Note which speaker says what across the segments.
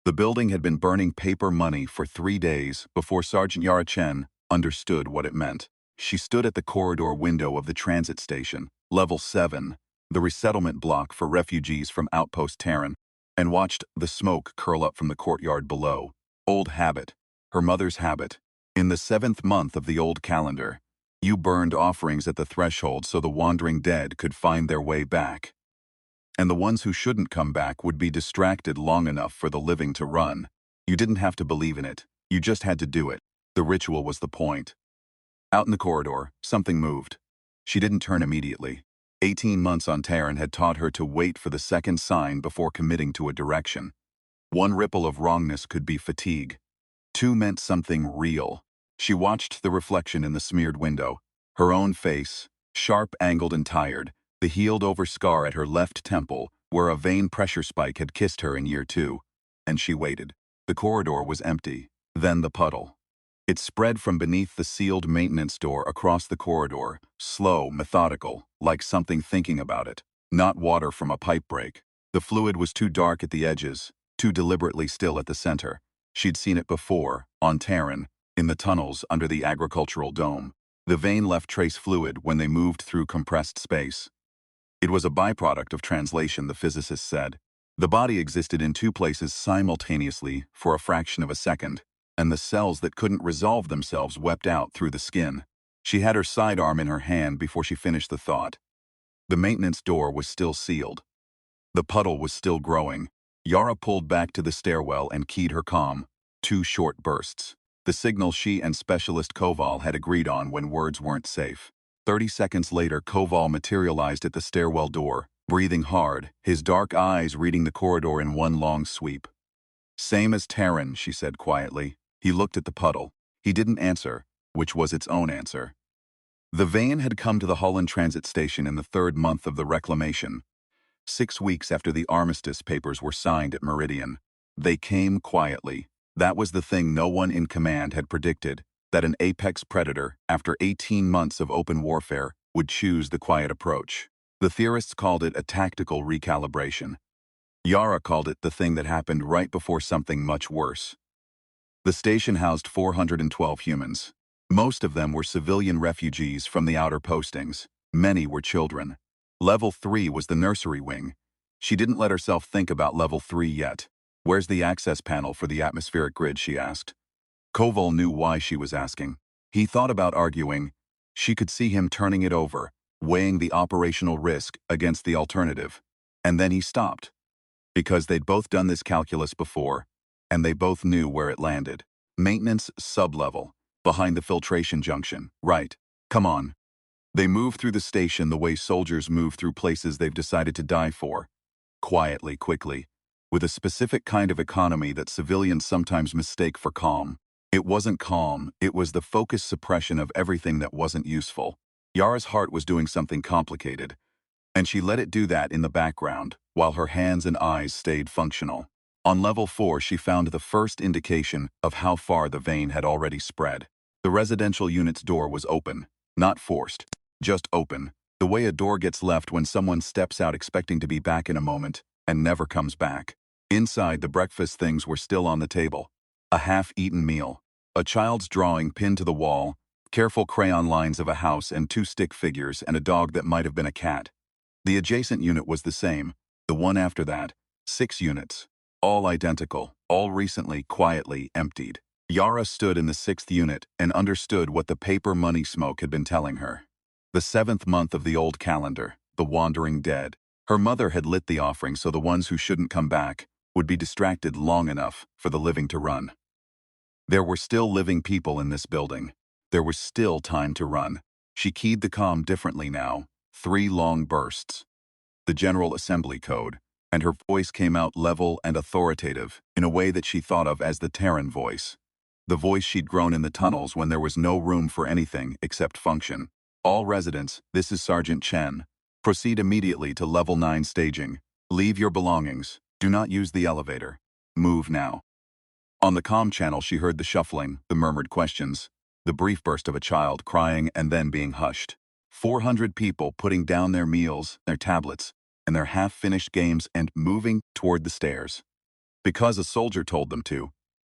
Speaker 1: The building had been burning paper money for 3 days before Sergeant Yara Chen understood what it meant. She stood at the corridor window of the transit station, level 7, the resettlement block for refugees from Outpost Terran, and watched the smoke curl up from the courtyard below. Old habit. Her mother's habit. In the 7th month of the old calendar, you burned offerings at the threshold so the wandering dead could find their way back. And the ones who shouldn't come back would be distracted long enough for the living to run. You didn't have to believe in it. You just had to do it. The ritual was the point. Out in the corridor, something moved. She didn't turn immediately. 18 months on Terran had taught her to wait for the second sign before committing to a direction. One ripple of wrongness could be fatigue. Two meant something real. She watched the reflection in the smeared window. Her own face, sharp, angled, and tired, the healed-over scar at her left temple, where a Vehn pressure spike had kissed her in year 2. And she waited. The corridor was empty. Then the puddle. It spread from beneath the sealed maintenance door across the corridor, slow, methodical, like something thinking about it. Not water from a pipe break. The fluid was too dark at the edges, too deliberately still at the center. She'd seen it before, on Terran, in the tunnels under the agricultural dome. The Vehn left trace fluid when they moved through compressed space. It was a byproduct of translation, the physicist said. The body existed in two places simultaneously for a fraction of a second, and the cells that couldn't resolve themselves wept out through the skin. She had her sidearm in her hand before she finished the thought. The maintenance door was still sealed. The puddle was still growing. Yara pulled back to the stairwell and keyed her comm. 2 short bursts. The signal she and Specialist Koval had agreed on when words weren't safe. 30 seconds later, Koval materialized at the stairwell door, breathing hard, his dark eyes reading the corridor in one long sweep. "Same as Terran," she said quietly. He looked at the puddle. He didn't answer, which was its own answer. The Vehn had come to the Holland transit station in the 3rd month of the reclamation, 6 weeks after the armistice papers were signed at Meridian. They came quietly. That was the thing no one in command had predicted, that an apex predator, after 18 months of open warfare, would choose the quiet approach. The theorists called it a tactical recalibration. Yara called it the thing that happened right before something much worse. The station housed 412 humans. Most of them were civilian refugees from the outer postings. Many were children. Level 3 was the nursery wing. She didn't let herself think about level 3 yet. "Where's the access panel for the atmospheric grid?" she asked. Koval knew why she was asking. He thought about arguing. She could see him turning it over, weighing the operational risk against the alternative. And then he stopped. Because they'd both done this calculus before, and they both knew where it landed. Maintenance sub-level, behind the filtration junction. Right. Come on. They move through the station the way soldiers move through places they've decided to die for. Quietly, quickly, with a specific kind of economy that civilians sometimes mistake for calm. It wasn't calm, it was the focused suppression of everything that wasn't useful. Yara's heart was doing something complicated, and she let it do that in the background, while her hands and eyes stayed functional. On level 4, she found the first indication of how far the Vehn had already spread. The residential unit's door was open, not forced, just open, the way a door gets left when someone steps out expecting to be back in a moment and never comes back. Inside, the breakfast things were still on the table. A half-eaten meal, a child's drawing pinned to the wall, careful crayon lines of a house and 2 stick figures and a dog that might have been a cat. The adjacent unit was the same, the one after that, 6 units. All identical, all recently, quietly emptied. Yara stood in the 6th unit and understood what the paper money smoke had been telling her. The 7th month of the old calendar, the wandering dead. Her mother had lit the offering so the ones who shouldn't come back would be distracted long enough for the living to run. There were still living people in this building. There was still time to run. She keyed the comm differently now, 3 long bursts. The General Assembly code, and her voice came out level and authoritative in a way that she thought of as the Terran voice. The voice she'd grown in the tunnels when there was no room for anything except function. "All residents, this is Sergeant Chen. Proceed immediately to level 9 staging. Leave your belongings. Do not use the elevator. Move now." On the comm channel she heard the shuffling, the murmured questions, the brief burst of a child crying and then being hushed. 400 people putting down their meals, their tablets, and their half-finished games and moving toward the stairs. Because a soldier told them to,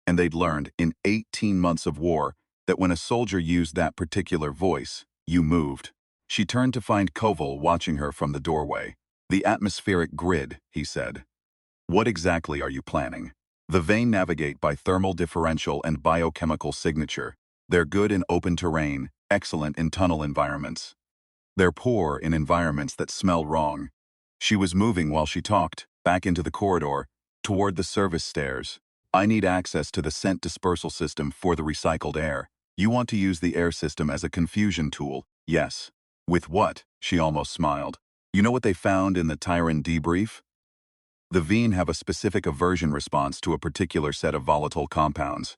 Speaker 1: and they'd learned in 18 months of war that when a soldier used that particular voice, you moved. She turned to find Koval watching her from the doorway. "The atmospheric grid," he said. "What exactly are you planning?" "The Vehn navigate by thermal differential and biochemical signature. They're good in open terrain, excellent in tunnel environments. They're poor in environments that smell wrong." She was moving while she talked, back into the corridor, toward the service stairs. "I need access to the scent dispersal system for the recycled air. You want to use the air system as a confusion tool?" "Yes." "With what?" She almost smiled. "You know what they found in the Tyran debrief? The Vehn have a specific aversion response to a particular set of volatile compounds.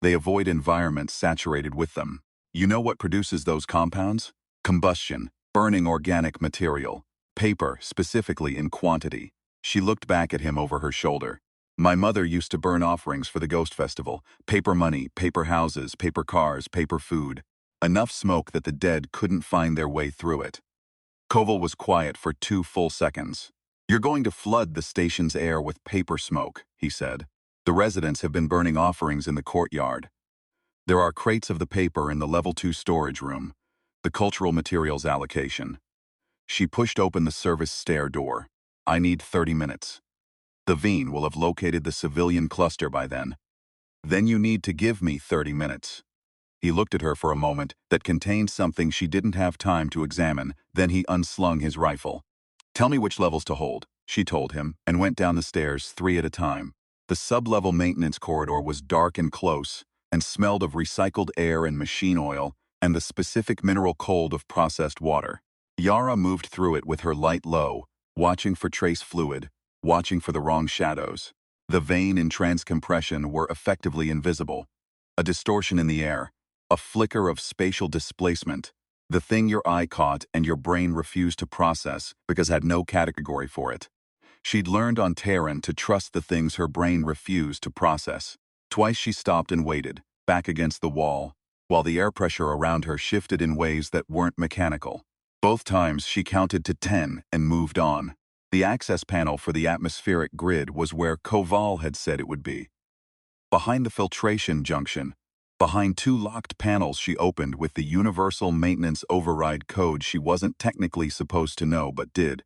Speaker 1: They avoid environments saturated with them. You know what produces those compounds? Combustion, burning organic material, paper, specifically in quantity." She looked back at him over her shoulder. "My mother used to burn offerings for the Ghost Festival. Paper money, paper houses, paper cars, paper food. Enough smoke that the dead couldn't find their way through it." Koval was quiet for 2 full seconds. "You're going to flood the station's air with paper smoke," he said. "The residents have been burning offerings in the courtyard. There are crates of the paper in the level 2 storage room, the cultural materials allocation." She pushed open the service stair door. "I need 30 minutes. The Vehn will have located the civilian cluster by then." "Then you need to give me 30 minutes. He looked at her for a moment that contained something she didn't have time to examine, then he unslung his rifle. "Tell me which levels to hold," she told him, and went down the stairs 3 at a time. The sub-level maintenance corridor was dark and close, and smelled of recycled air and machine oil, and the specific mineral cold of processed water. Yara moved through it with her light low, watching for trace fluid, watching for the wrong shadows. The Vehn in transcompression were effectively invisible. A distortion in the air, a flicker of spatial displacement, the thing your eye caught and your brain refused to process because it had no category for it. She'd learned on Terran to trust the things her brain refused to process. Twice she stopped and waited, back against the wall, while the air pressure around her shifted in ways that weren't mechanical. Both times she counted to 10 and moved on. The access panel for the atmospheric grid was where Koval had said it would be. Behind the filtration junction, behind 2 locked panels she opened with the universal maintenance override code she wasn't technically supposed to know but did.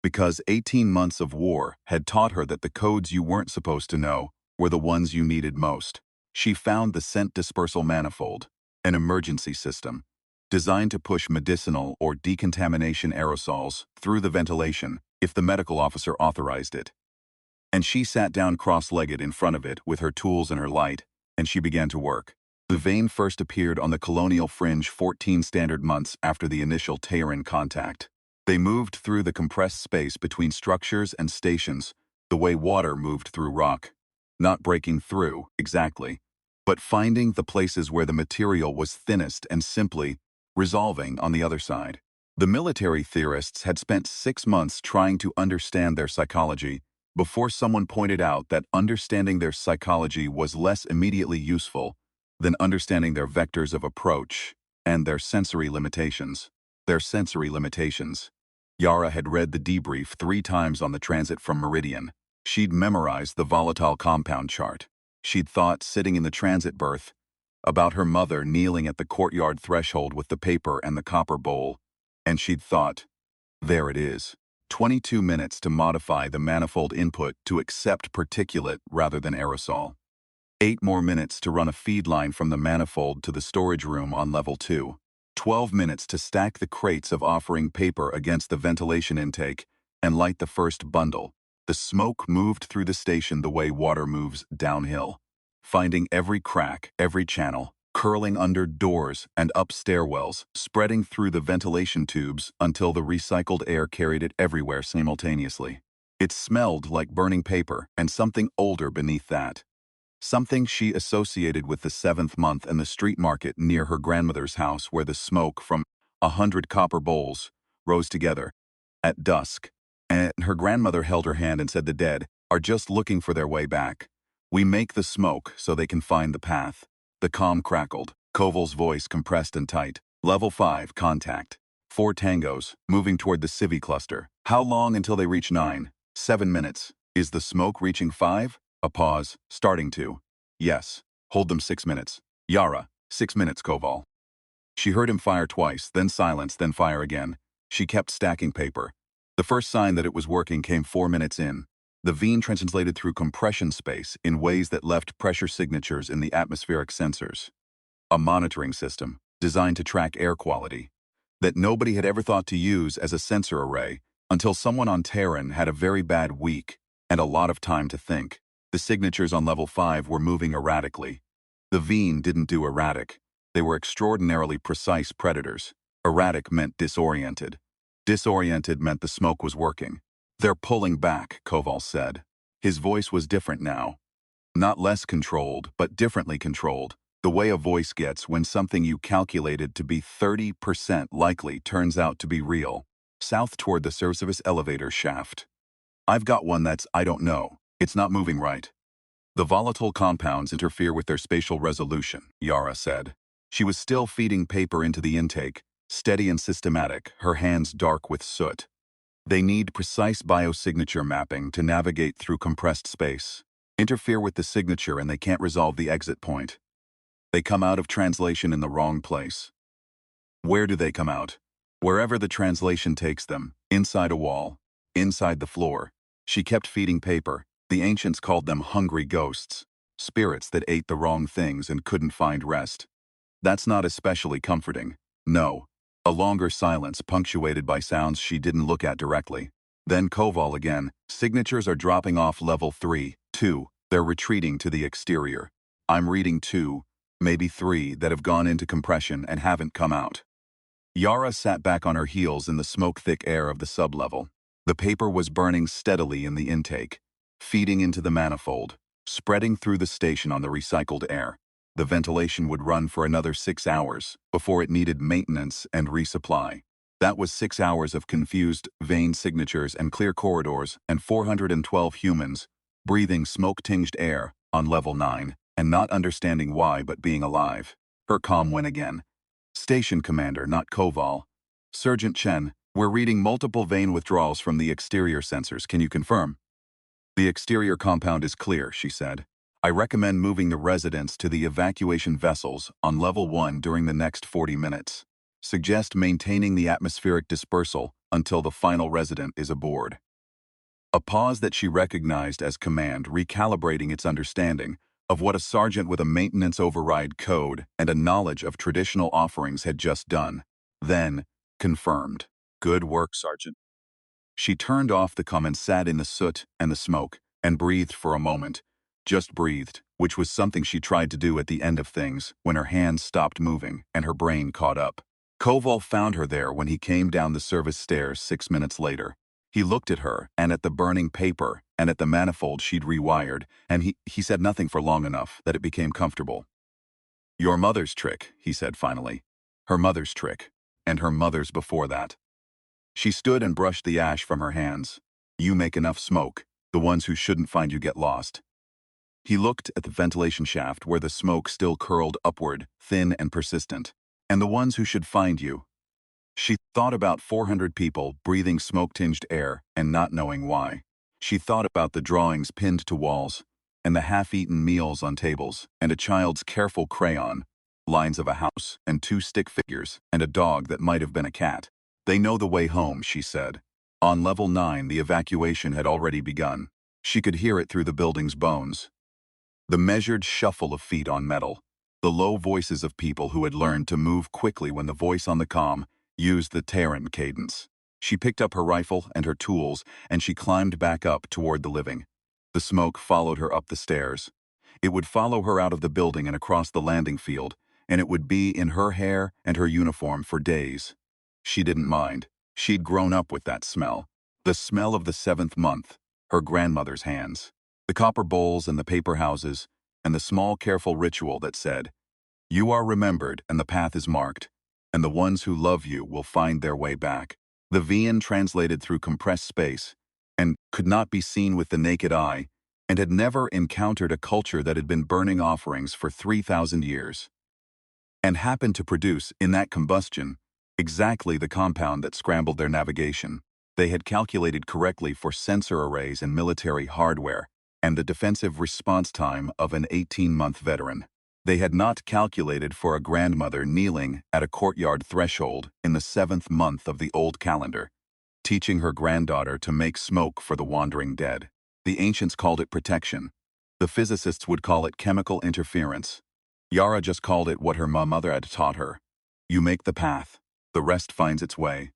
Speaker 1: Because 18 months of war had taught her that the codes you weren't supposed to know were the ones you needed most. She found the scent dispersal manifold, an emergency system, designed to push medicinal or decontamination aerosols through the ventilation if the medical officer authorized it. And she sat down cross-legged in front of it with her tools and her light, and she began to work. The Vehn first appeared on the colonial fringe 14 standard months after the initial Terran contact. They moved through the compressed space between structures and stations, the way water moved through rock. Not breaking through, exactly, but finding the places where the material was thinnest and simply resolving on the other side. The military theorists had spent 6 months trying to understand their psychology before someone pointed out that understanding their psychology was less immediately useful than understanding their vectors of approach and their sensory limitations. Their sensory limitations. Yara had read the debrief 3 times on the transit from Meridian. She'd memorized the volatile compound chart. She'd thought, sitting in the transit berth, about her mother kneeling at the courtyard threshold with the paper and the copper bowl. And she'd thought, there it is. 22 minutes to modify the manifold input to accept particulate rather than aerosol. 8 more minutes to run a feed line from the manifold to the storage room on level 2. 12 minutes to stack the crates of offering paper against the ventilation intake and light the first bundle. The smoke moved through the station the way water moves downhill, finding every crack, every channel, curling under doors and up stairwells, spreading through the ventilation tubes until the recycled air carried it everywhere simultaneously. It smelled like burning paper and something older beneath that. Something she associated with the 7th month and the street market near her grandmother's house where the smoke from 100 copper bowls rose together at dusk. And her grandmother held her hand and said the dead are just looking for their way back. We make the smoke so they can find the path. The comm crackled. Koval's voice compressed and tight. Level 5, contact. 4 tangos, moving toward the Civi cluster. How long until they reach 9? 7 minutes. Is the smoke reaching 5? A pause, starting to. Yes. Hold them 6 minutes. Yara, 6 minutes, Koval. She heard him fire twice, then silence, then fire again. She kept stacking paper. The first sign that it was working came 4 minutes in. The Vehn translated through compression space in ways that left pressure signatures in the atmospheric sensors. A monitoring system designed to track air quality that nobody had ever thought to use as a sensor array until someone on Terran had a very bad week and a lot of time to think. The signatures on level 5 were moving erratically. The Vehn didn't do erratic. They were extraordinarily precise predators. Erratic meant disoriented. Disoriented meant the smoke was working. They're pulling back, Koval said. His voice was different now. Not less controlled, but differently controlled. The way a voice gets when something you calculated to be 30% likely turns out to be real. South toward the service elevator shaft. I've got one that's, I don't know. It's not moving right. The volatile compounds interfere with their spatial resolution, Yara said. She was still feeding paper into the intake, steady and systematic, her hands dark with soot. They need precise biosignature mapping to navigate through compressed space. Interfere with the signature and they can't resolve the exit point. They come out of translation in the wrong place. Where do they come out? Wherever the translation takes them, inside a wall, inside the floor. She kept feeding paper. The ancients called them hungry ghosts, spirits that ate the wrong things and couldn't find rest. That's not especially comforting. No. A longer silence punctuated by sounds she didn't look at directly. Then Koval again. Signatures are dropping off level 3, 2. They're retreating to the exterior. I'm reading 2, maybe 3 that have gone into compression and haven't come out. Yara sat back on her heels in the smoke-thick air of the sublevel. The paper was burning steadily in the intake, feeding into the manifold, spreading through the station on the recycled air. The ventilation would run for another 6 hours before it needed maintenance and resupply. That was 6 hours of confused Vehn signatures and clear corridors and 412 humans breathing smoke-tinged air on level 9 and not understanding why but being alive. Her comm went again. Station Commander, not Koval. Sergeant Chen, we're reading multiple Vehn withdrawals from the exterior sensors. Can you confirm? The exterior compound is clear, she said. I recommend moving the residents to the evacuation vessels on level 1 during the next 40 minutes. Suggest maintaining the atmospheric dispersal until the final resident is aboard. A pause that she recognized as command, recalibrating its understanding of what a sergeant with a maintenance override code and a knowledge of traditional offerings had just done. Then, confirmed. Good work, Sergeant. She turned off the comm and sat in the soot and the smoke and breathed for a moment. Just breathed, which was something she tried to do at the end of things when her hands stopped moving and her brain caught up. Koval found her there when he came down the service stairs 6 minutes later. He looked at her and at the burning paper and at the manifold she'd rewired, and he said nothing for long enough that it became comfortable. Your mother's trick, he said finally. Her mother's trick, and her mother's before that. She stood and brushed the ash from her hands. You make enough smoke. The ones who shouldn't find you get lost. He looked at the ventilation shaft where the smoke still curled upward, thin and persistent. And the ones who should find you. She thought about 400 people breathing smoke-tinged air and not knowing why. She thought about the drawings pinned to walls, and the half-eaten meals on tables, and a child's careful crayon, lines of a house, and 2 stick figures, and a dog that might have been a cat. They know the way home, she said. On level 9, the evacuation had already begun. She could hear it through the building's bones. The measured shuffle of feet on metal, the low voices of people who had learned to move quickly when the voice on the comm used the Terran cadence. She picked up her rifle and her tools, and she climbed back up toward the living. The smoke followed her up the stairs. It would follow her out of the building and across the landing field, and it would be in her hair and her uniform for days. She didn't mind. She'd grown up with that smell. The smell of the 7th month, her grandmother's hands. The copper bowls and the paper houses, and the small careful ritual that said, you are remembered and the path is marked, and the ones who love you will find their way back. The Vehn translated through compressed space, and could not be seen with the naked eye, and had never encountered a culture that had been burning offerings for 3,000 years, and happened to produce, in that combustion, exactly the compound that scrambled their navigation. They had calculated correctly for sensor arrays and military hardware, and the defensive response time of an 18-month veteran. They had not calculated for a grandmother kneeling at a courtyard threshold in the 7th month of the old calendar, teaching her granddaughter to make smoke for the wandering dead. The ancients called it protection. The physicists would call it chemical interference. Yara just called it what her mother had taught her. You make the path, the rest finds its way.